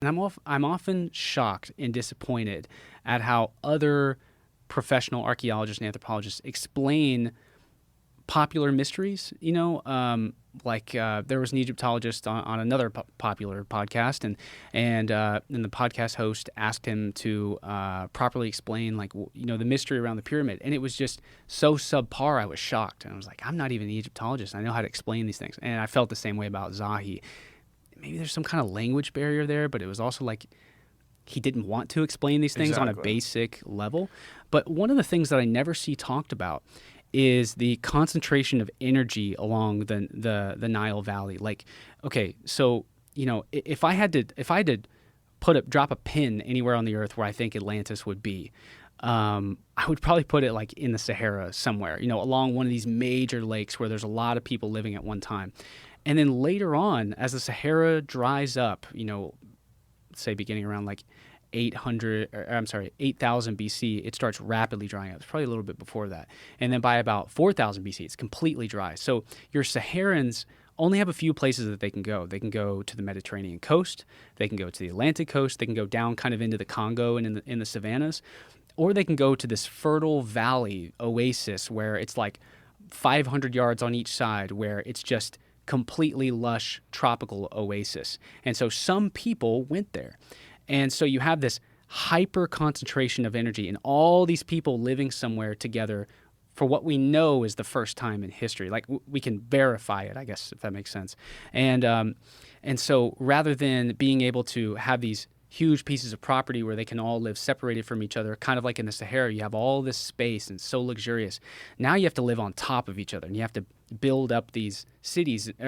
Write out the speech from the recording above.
And I'm often shocked and disappointed at how other professional archaeologists and anthropologists explain popular mysteries. There was an Egyptologist on another popular podcast, and the podcast host asked him to properly explain, the mystery around the pyramid, and it was just so subpar. I was shocked, and I was like, I'm not even an Egyptologist. I know how to explain these things, and I felt the same way about Zahi. Maybe there's some kind of language barrier there, but it was also like he didn't want to explain these things on a basic level. But one of the things that I never see talked about is the concentration of energy along the Nile Valley. Like, okay, so if I had to drop a pin anywhere on the earth where I think Atlantis would be, I would probably put it like in the Sahara somewhere, along one of these major lakes where there's a lot of people living at one time. And then later on, as the Sahara dries up, say beginning around like 8,000 BC, it starts rapidly drying up. It's probably a little bit before that. And then by about 4,000 BC, it's completely dry. So your Saharans only have a few places that they can go. They can go to the Mediterranean coast. They can go to the Atlantic coast. They can go down kind of into the Congo and in the savannas. Or they can go to this fertile valley oasis where it's like 500 yards on each side, where it's just completely lush tropical oasis. And so some people went there. And so you have this hyper concentration of energy and all these people living somewhere together for what we know is the first time in history. Like we can verify it, I guess, if that makes sense. And so rather than being able to have these huge pieces of property where they can all live separated from each other, kind of like in the Sahara, you have all this space and so luxurious. Now you have to live on top of each other, and you have to build up these cities,